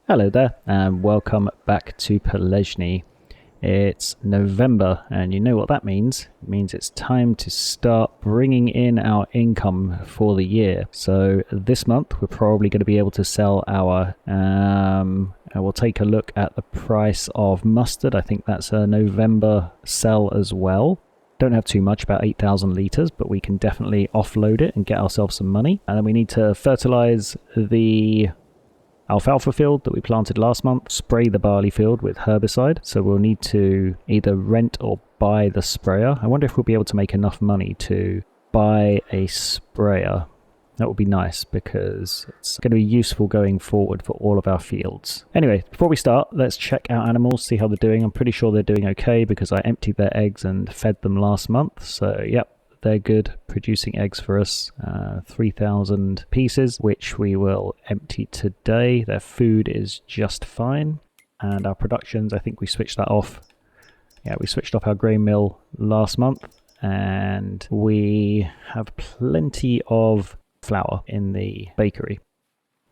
Hello there and welcome back to Pallegney. It's November and you know what that means. It means it's time to start bringing in our income for the year. So this month we're probably going to be able to sell our, we'll take a look at the price of mustard. I think that's a November sell as well. Don't have too much, about 8,000 litres, but we can definitely offload it and get ourselves some money. And then we need to fertilise the alfalfa field that we planted last month, spray the barley field with herbicide. So we'll need to either rent or buy the sprayer. I wonder if we'll be able to make enough money to buy a sprayer. That would be nice because it's going to be useful going forward for all of our fields. Anyway, before we start, let's check our animals, see how they're doing. I'm pretty sure they're doing okay because I emptied their eggs and fed them last month. So yep, they're good, producing eggs for us, 3,000 pieces, which we will empty today. Their food is just fine. And our productions, I think we switched that off. Yeah, we switched off our grain mill last month. And we have plenty of flour in the bakery.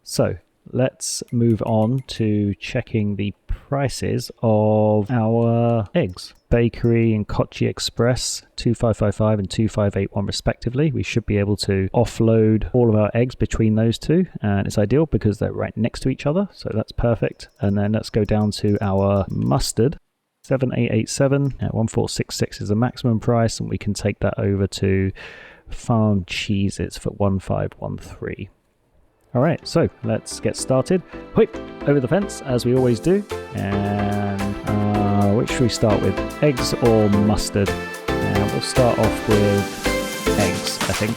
So let's move on to checking the prices of our eggs. Bakery and Kochi Express, 2555 and 2581 respectively. We should be able to offload all of our eggs between those two, and it's ideal because they're right next to each other, so that's perfect. And then let's go down to our mustard. 7887 at 1466 is the maximum price, and we can take that over to Farm Cheeses for 1513. Alright, so let's get started. Whip over the fence as we always do. And which should we start with? Eggs or mustard? And we'll start off with eggs, I think.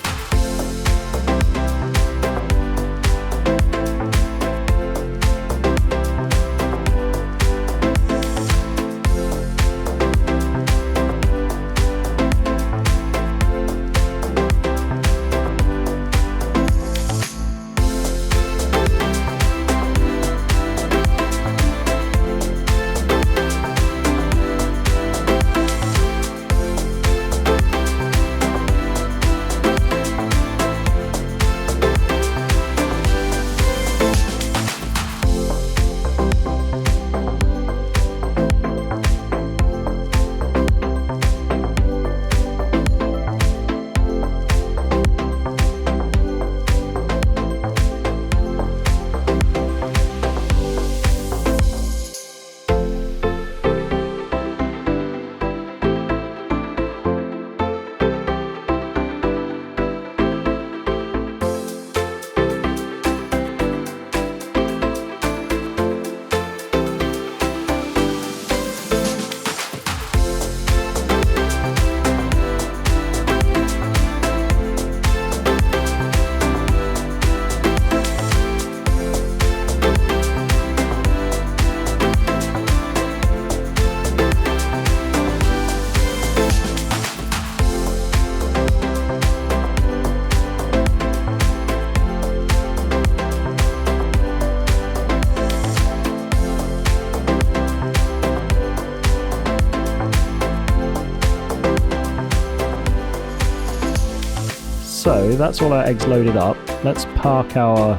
So that's all our eggs loaded up. Let's park our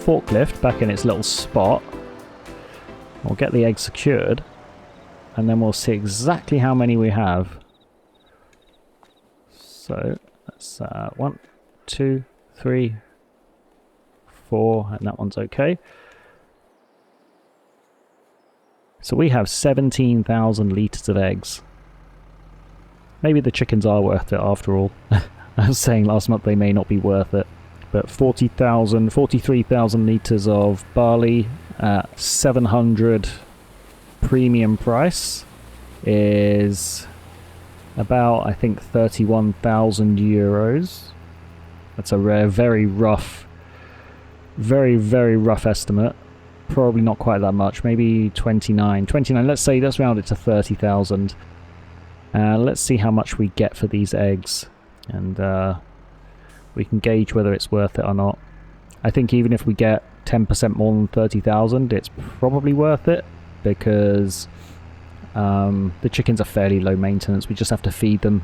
forklift back in its little spot. We'll get the eggs secured and then we'll see exactly how many we have. So that's 1, 2, 3, 4, and that one's okay. So we have 17,000 litres of eggs. Maybe the chickens are worth it after all. I was saying last month they may not be worth it. But 43,000 litres of barley at 700 premium price is about, I think, 31,000 euros. That's a very rough estimate. Probably not quite that much. Maybe 29. Let's round it to 30,000. Let's see how much we get for these eggs, and we can gauge whether it's worth it or not. I think even if we get 10% more than 30,000, it's probably worth it because the chickens are fairly low maintenance. We just have to feed them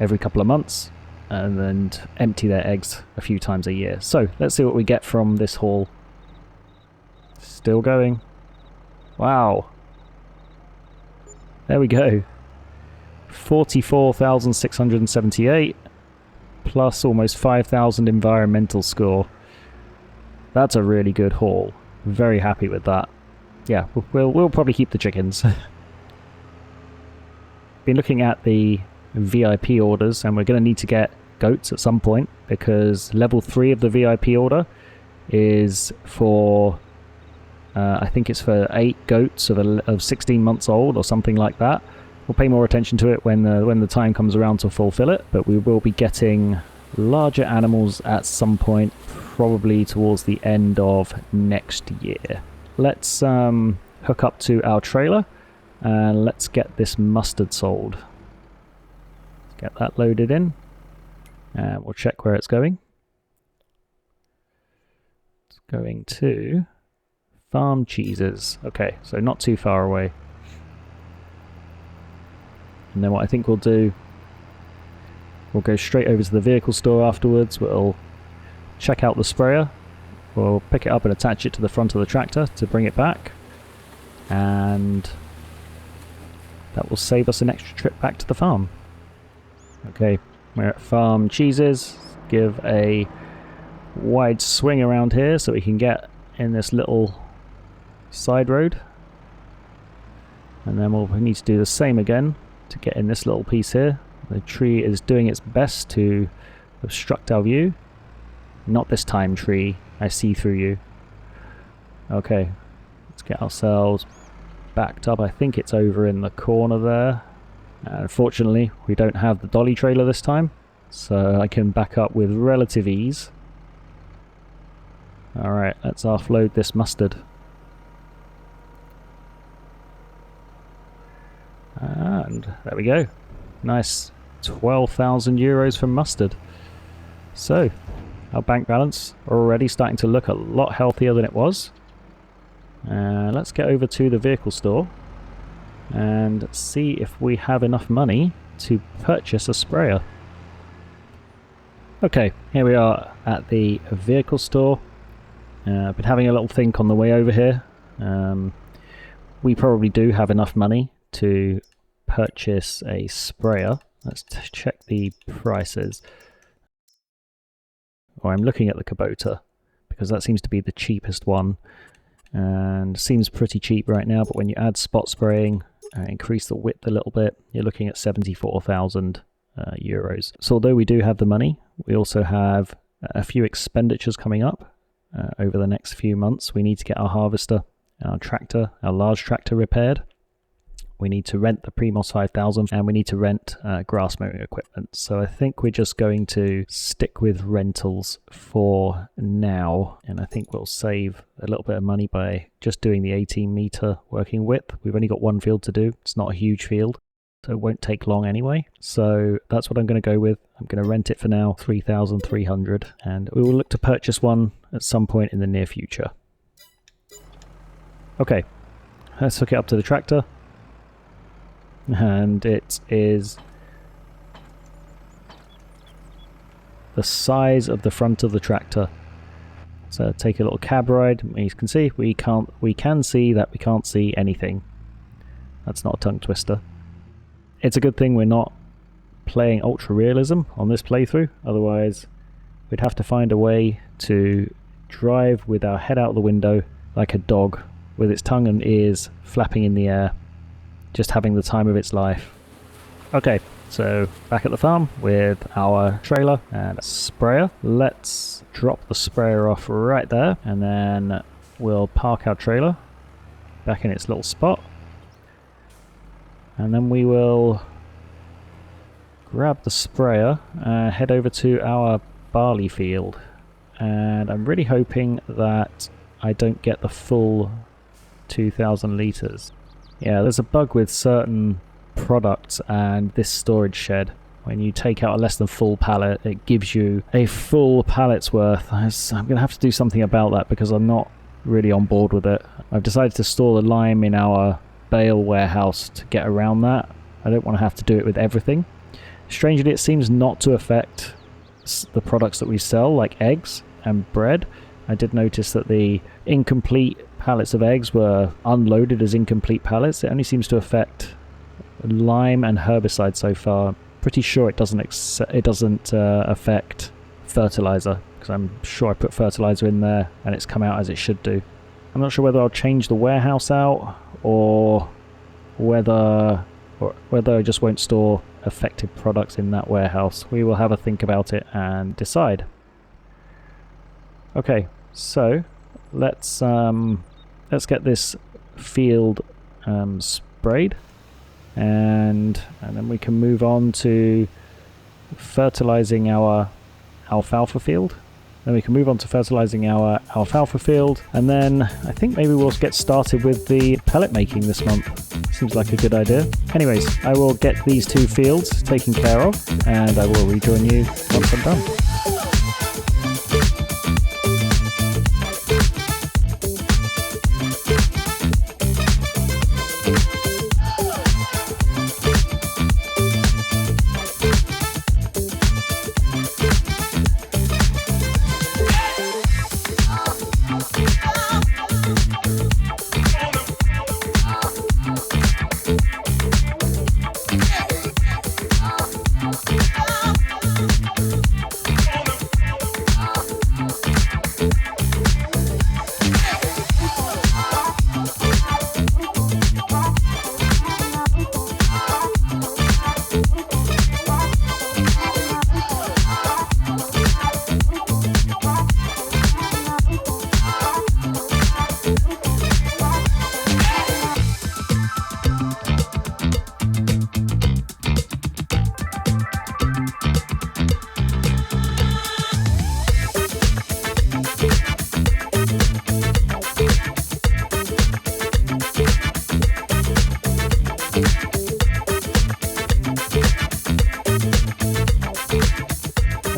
every couple of months and then empty their eggs a few times a year. So let's see what we get from this haul. Still going. Wow. There we go. 44,678 plus almost 5,000 environmental score. That's a really good haul. Very happy with that. Yeah, we'll probably keep the chickens. Been looking at the VIP orders, and we're going to need to get goats at some point, because level 3 of the VIP order is for I think it's for 8 goats of 16 months old or something like that. We'll pay more attention to it when the time comes around to fulfill it, but we will be getting larger animals at some point, probably towards the end of next year. Let's hook up to our trailer and let's get this mustard sold. Let's get that loaded in and we'll check where it's going. It's going to Farm Cheeses. Okay, so not too far away. And then what I think we'll do, we'll go straight over to the vehicle store afterwards. We'll check out the sprayer. We'll pick it up and attach it to the front of the tractor to bring it back. And that will save us an extra trip back to the farm. Okay, we're at Farm Cheeses. Give a wide swing around here so we can get in this little side road. And then we'll need to do the same again to get in this little piece here. The tree is doing its best to obstruct our view. Not this time, tree. I see through you. Okay, let's get ourselves backed up. I think it's over in the corner there. Unfortunately, we don't have the dolly trailer this time, so I can back up with relative ease. Alright, let's offload this mustard. And there we go. Nice 12,000 euros from mustard. So, our bank balance already starting to look a lot healthier than it was. Let's get over to the vehicle store and see if we have enough money to purchase a sprayer. Okay, here we are at the vehicle store. Been having a little think on the way over here. We probably do have enough money to purchase a sprayer. Let's check the prices. Or I'm looking at the Kubota because that seems to be the cheapest one and seems pretty cheap right now, but when you add spot spraying, increase the width a little bit, you're looking at 74,000 euros. So although we do have the money, we also have a few expenditures coming up over the next few months. We need to get our harvester, our tractor, our large tractor repaired. We need to rent the Primos 5000 and we need to rent grass mowing equipment. So I think we're just going to stick with rentals for now. And I think we'll save a little bit of money by just doing the 18 meter working width. We've only got one field to do. It's not a huge field, so it won't take long anyway. So that's what I'm going to go with. I'm going to rent it for now, 3,300. And we will look to purchase one at some point in the near future. Okay, let's hook it up to the tractor. And it is the size of the front of the tractor. So take a little cab ride. As you can see, we can see that we can't see anything. That's not a tongue twister. It's a good thing we're not playing ultra realism on this playthrough, otherwise we'd have to find a way to drive with our head out the window like a dog with its tongue and ears flapping in the air, just having the time of its life. Okay, so back at the farm with our trailer and a sprayer. Let's drop the sprayer off right there and then we'll park our trailer back in its little spot. And then we will grab the sprayer and head over to our barley field. And I'm really hoping that I don't get the full 2,000 litres. Yeah, there's a bug with certain products and this storage shed. When you take out a less than full pallet, it gives you a full pallet's worth. I'm going to have to do something about that because I'm not really on board with it. I've decided to store the lime in our bale warehouse to get around that. I don't want to have to do it with everything. Strangely, it seems not to affect the products that we sell, like eggs and bread. I did notice that the incomplete pallets of eggs were unloaded as incomplete pallets. It only seems to affect lime and herbicide so far. Pretty sure it doesn't affect fertilizer, because I'm sure I put fertilizer in there and it's come out as it should do. I'm not sure whether I'll change the warehouse out or whether I just won't store affected products in that warehouse. We will have a think about it and decide. Okay, so let's get this field sprayed, and then we can move on to fertilizing our alfalfa field. Then we can move on to fertilizing our alfalfa field, and then I think maybe we'll get started with the pellet making this month. Seems like a good idea. Anyways, I will get these two fields taken care of, and I will rejoin you once I'm done.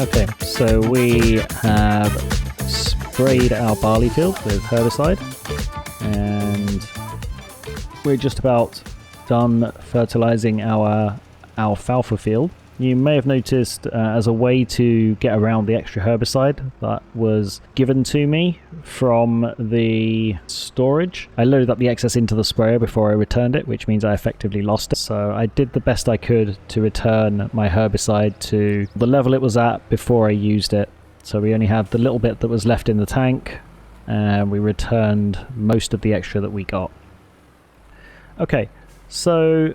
Okay, so we have sprayed our barley field with herbicide, and we're just about done fertilizing our alfalfa field. You may have noticed as a way to get around the extra herbicide that was given to me from the storage, I loaded up the excess into the sprayer before I returned it, which means I effectively lost it. So I did the best I could to return my herbicide to the level it was at before I used it. So we only have the little bit that was left in the tank, and we returned most of the extra that we got. Okay, so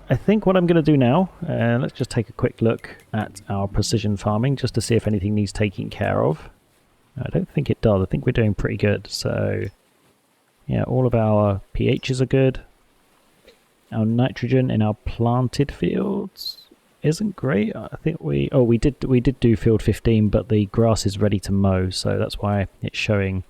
I think what I'm going to do now, let's just take a quick look at our precision farming just to see if anything needs taking care of. I don't think it does. I think we're doing pretty good. So yeah, all of our pHs are good. Our nitrogen in our planted fields isn't great. I think we did do field 15, but the grass is ready to mow, so that's why it's showing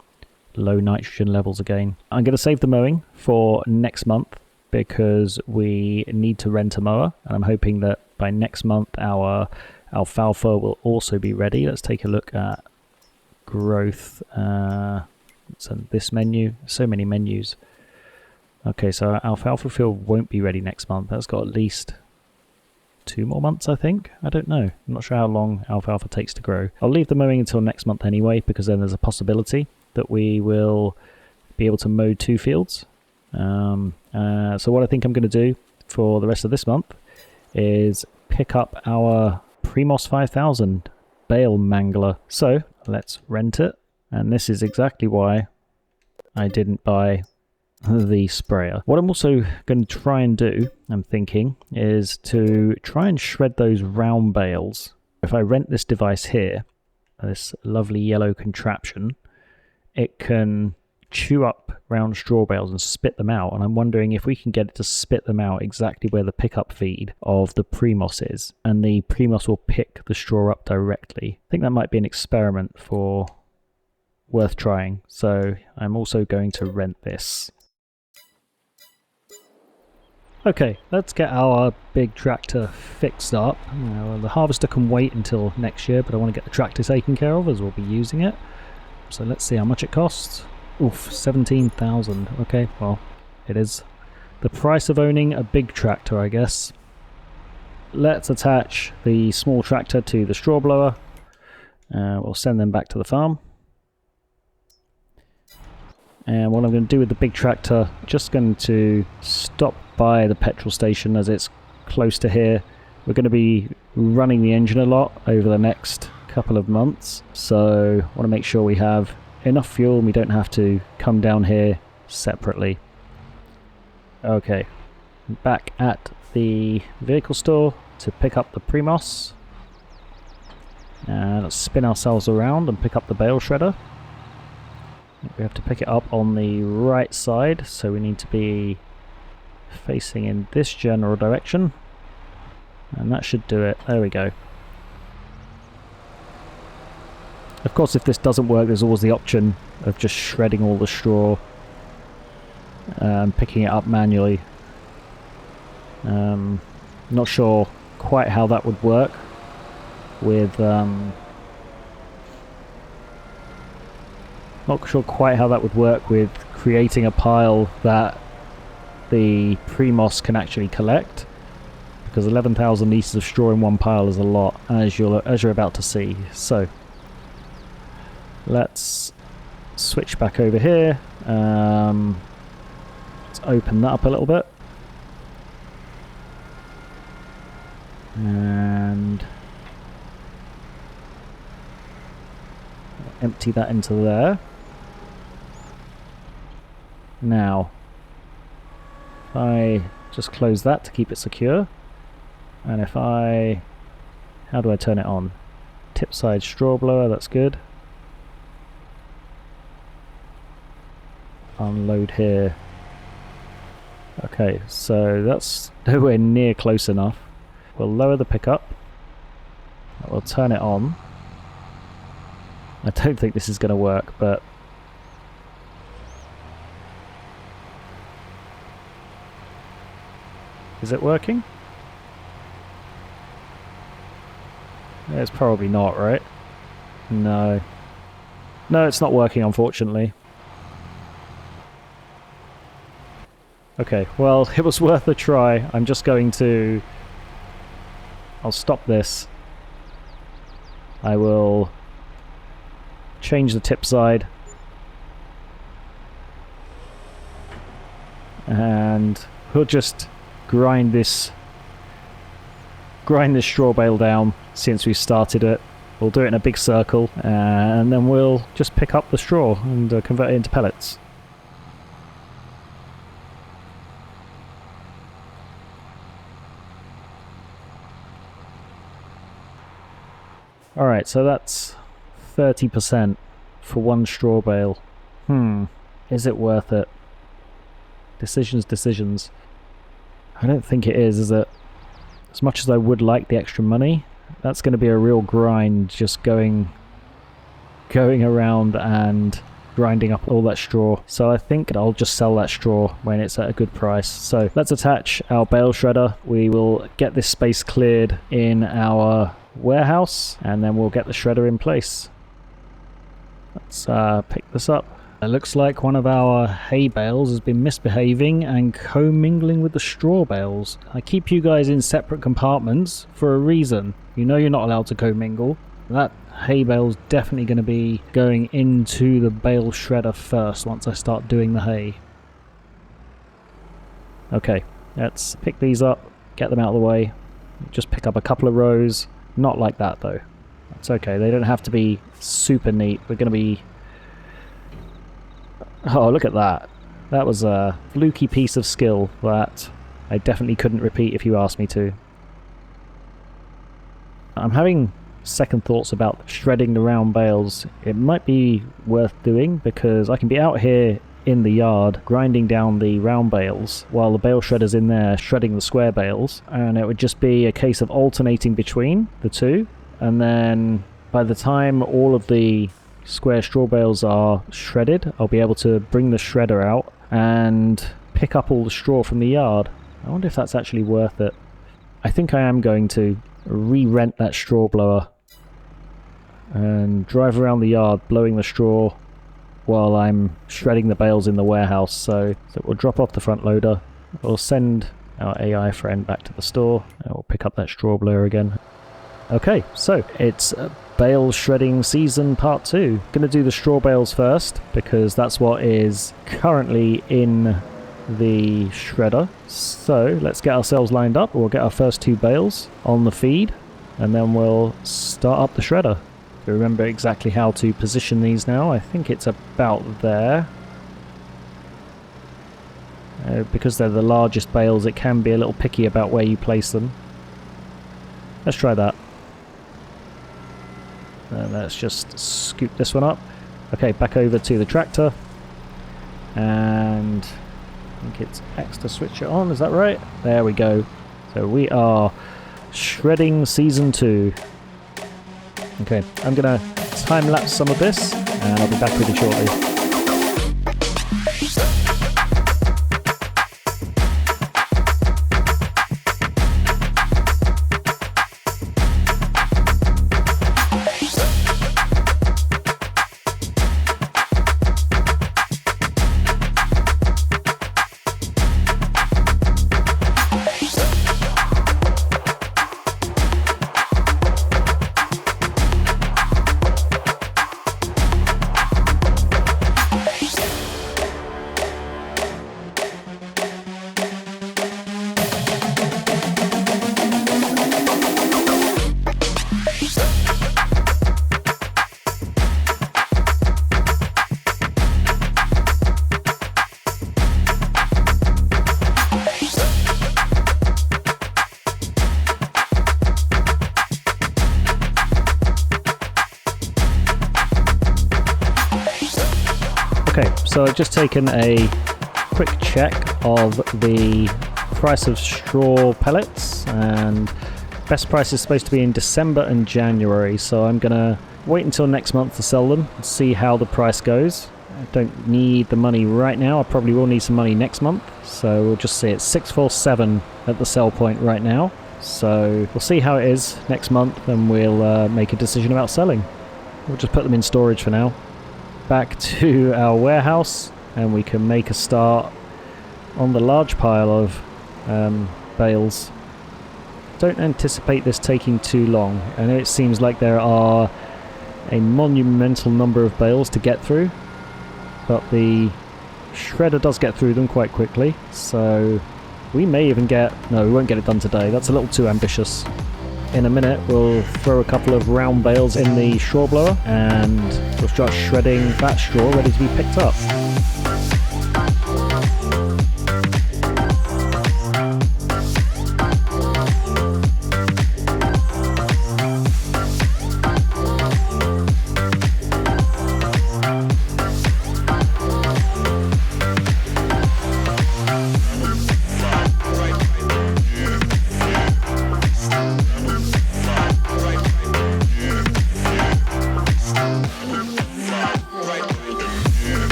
low nitrogen levels again. I'm going to save the mowing for next month, because we need to rent a mower, and I'm hoping that by next month our alfalfa will also be ready. Let's take a look at growth. So this menu, so many menus. Okay, so our alfalfa field won't be ready next month. That's got at least 2 more months, I think. I don't know. I'm not sure how long alfalfa takes to grow. I'll leave the mowing until next month anyway, because then there's a possibility that we will be able to mow 2 fields. So what I think I'm going to do for the rest of this month is pick up our Primos 5000 bale mangler. So let's rent it, and this is exactly why I didn't buy the sprayer. What I'm also going to try and do, I'm thinking, is to try and shred those round bales. If I rent this device here, this lovely yellow contraption, it can chew up round straw bales and spit them out, and I'm wondering if we can get it to spit them out exactly where the pickup feed of the Primos is, and the Primos will pick the straw up directly. I think that might be an experiment worth trying, so I'm also going to rent this. Okay, let's get our big tractor fixed up. Well, the harvester can wait until next year, but I want to get the tractor taken care of as we'll be using it. So let's see how much it costs. Oof, 17,000. Okay, well, it is the price of owning a big tractor, I guess. Let's attach the small tractor to the straw blower. We'll send them back to the farm. And what I'm going to do with the big tractor, just going to stop by the petrol station as it's close to here. We're going to be running the engine a lot over the next couple of months, so I want to make sure we have enough fuel and we don't have to come down here separately. Okay, back at the vehicle store to pick up the Primos. Let's spin ourselves around and pick up the bale shredder. We have to pick it up on the right side, so we need to be facing in this general direction. And that should do it. There we go. Of course, if this doesn't work, there's always the option of just shredding all the straw and picking it up manually. Not sure quite how that would work with creating a pile that the Primos can actually collect, because 11,000 litres of straw in one pile is a lot, as you're about to see. So let's switch back over here. Let's open that up a little bit. And empty that into there. Now, if I just close that to keep it secure, and if I... how do I turn it on? Tip side straw blower, that's good. Unload here. Okay, so that's nowhere near close enough. We'll lower the pickup. We'll turn it on. I don't think this is going to work, but... is it working? It's probably not, right? No. No, it's not working, unfortunately. Okay, well, it was worth a try. I'm just going to... I'll stop this. I will change the tip side. And we'll just grind this straw bale down since we started it. We'll do it in a big circle, and then we'll just pick up the straw and convert it into pellets. Alright, so that's 30% for one straw bale. Is it worth it? Decisions. I don't think it is it? As much as I would like the extra money, that's going to be a real grind, just going around and grinding up all that straw. So I think I'll just sell that straw when it's at a good price. So let's attach our bale shredder. We will get this space cleared in our warehouse, and then we'll get the shredder in place. Let's pick this up. It looks like one of our hay bales has been misbehaving and commingling with the straw bales. I keep you guys in separate compartments for a reason. You know you're not allowed to commingle. That hay bale's definitely going to be going into the bale shredder first once I start doing the hay. Okay, let's pick these up, get them out of the way. Just pick up a couple of rows. Not like that though. It's okay, they don't have to be super neat. We're going to be... oh, look at that. That was a fluky piece of skill that I definitely couldn't repeat if you asked me to. I'm having second thoughts about shredding the round bales. It might be worth doing because I can be out here in the yard grinding down the round bales while the bale shredder's in there shredding the square bales, and it would just be a case of alternating between the two, and then by the time all of the square straw bales are shredded, I'll be able to bring the shredder out and pick up all the straw from the yard. I wonder if that's actually worth it. I think I am going to re-rent that straw blower and drive around the yard blowing the straw while I'm shredding the bales in the warehouse. So we'll drop off the front loader, we'll send our AI friend back to the store, and we'll pick up that straw blower again. Okay, so it's bale shredding season part 2. Gonna do the straw bales first because that's what is currently in the shredder. So let's get ourselves lined up. We'll get our first 2 bales on the feed and then we'll start up the shredder. Remember exactly how to position these now. I think it's about there. Because they're the largest bales, it can be a little picky about where you place them. Let's try that. And let's just scoop this one up. Okay, back over to the tractor. And I think it's X to switch it on, is that right? There we go. So we are shredding season 2. Okay, I'm gonna time-lapse some of this, and I'll be back with you shortly. Okay, so I've just taken a quick check of the price of straw pellets, and best price is supposed to be in December and January, so I'm gonna wait until next month to sell them and see how the price goes. I don't need the money right now. I probably will need some money next month, so we'll just see it's 647 at the sell point right now. So we'll see how it is next month and we'll make a decision about selling. We'll just put them in storage for now. Back to our warehouse and we can make a start on the large pile of bales. Don't anticipate this taking too long. I know it seems like there are a monumental number of bales to get through, but the shredder does get through them quite quickly, so we may even get... no, we won't get it done today. That's a little too ambitious. In a minute we'll throw a couple of round bales in the straw blower and we'll start shredding that straw ready to be picked up.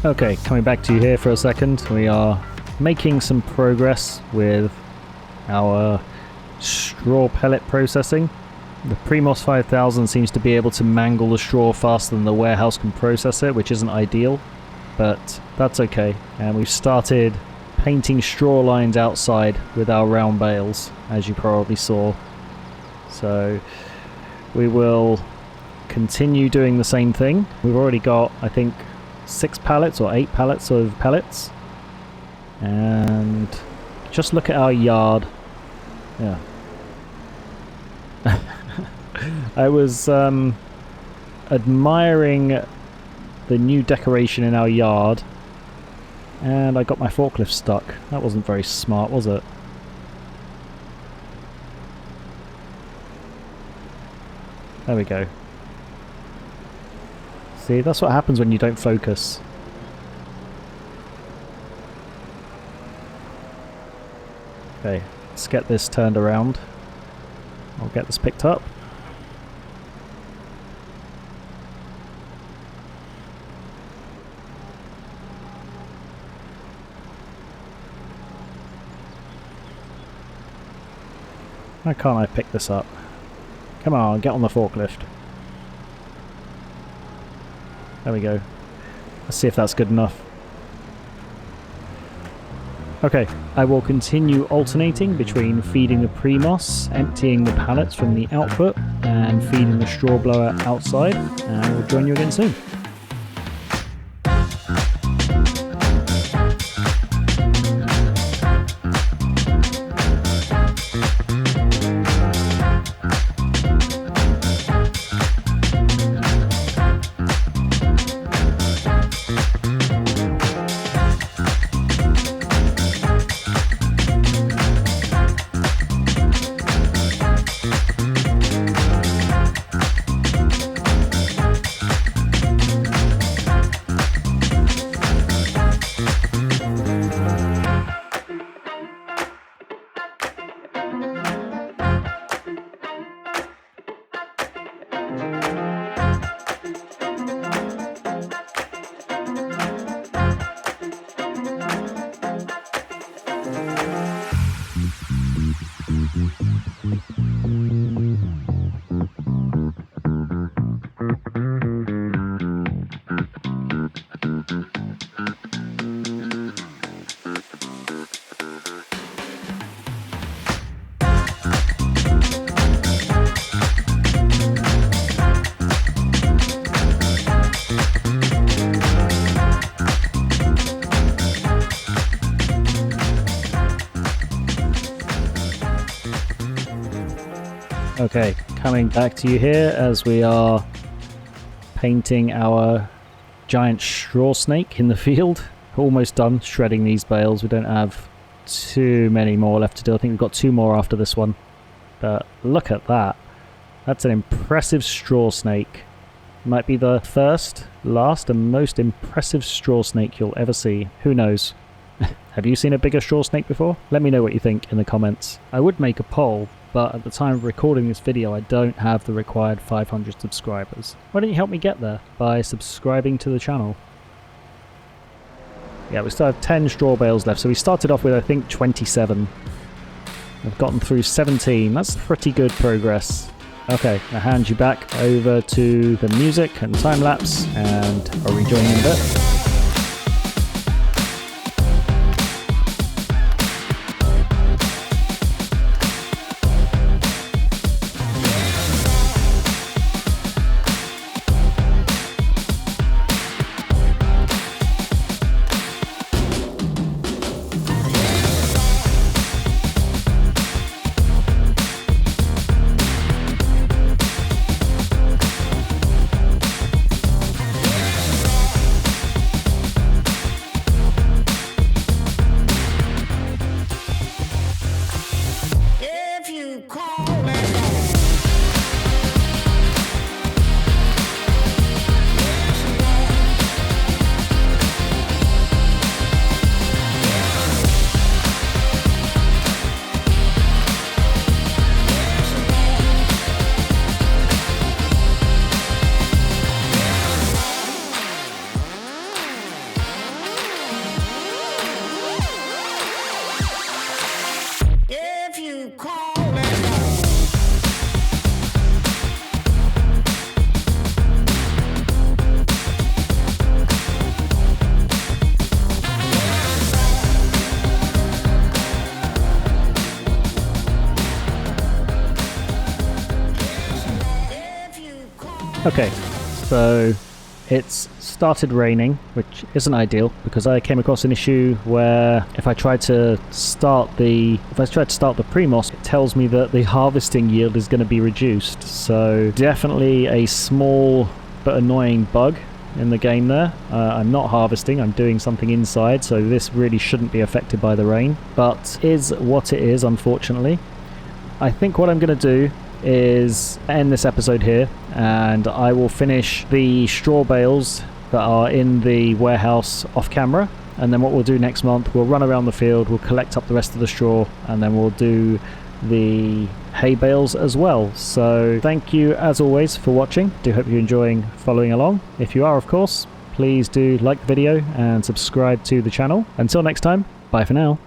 Okay, coming back to you here for a second. We are making some progress with our straw pellet processing. The Primos 5000 seems to be able to mangle the straw faster than the warehouse can process it, which isn't ideal, but that's okay. And we've started painting straw lines outside with our round bales, as you probably saw. So we will continue doing the same thing. We've already got, I think, 6 pallets or 8 pallets of pellets, and just look at our yard. Yeah. I was admiring the new decoration in our yard and I got my forklift stuck. That wasn't very smart, was it? There we go. See, that's what happens when you don't focus. Okay, let's get this turned around. I'll get this picked up. Why can't I pick this up? Come on, get on the forklift. There we go. Let's see if that's good enough. Okay, I will continue alternating between feeding the Primos, emptying the pallets from the output, and feeding the straw blower outside, and we'll join you again soon. Okay, coming back to you here as we are painting our giant straw snake in the field. Almost done shredding these bales. We don't have too many more left to do. I think we've got 2 more after this one. But look at that. That's an impressive straw snake. Might be the first, last and most impressive straw snake you'll ever see. Who knows? Have you seen a bigger straw snake before? Let me know what you think in the comments. I would make a poll, but at the time of recording this video I don't have the required 500 subscribers. Why don't you help me get there by subscribing to the channel? Yeah, we still have 10 straw bales left, so we started off with I think 27. We've gotten through 17, that's pretty good progress. Okay, I'll hand you back over to the music and time lapse, and I'll rejoin you in a bit. Okay, so it's started raining, which isn't ideal because I came across an issue where if I tried to start the Primos, it tells me that the harvesting yield is going to be reduced. So definitely a small but annoying bug in the game there. I'm not harvesting, I'm doing something inside, so this really shouldn't be affected by the rain, but is what it is, unfortunately. I think what I'm going to do is end this episode here, and I will finish the straw bales that are in the warehouse off camera. And then what we'll do next month, we'll run around the field, we'll collect up the rest of the straw, and then we'll do the hay bales as well. So thank you as always for watching. Do hope you're enjoying following along. If you are, of course, please do like the video and subscribe to the channel. Until next time, bye for now.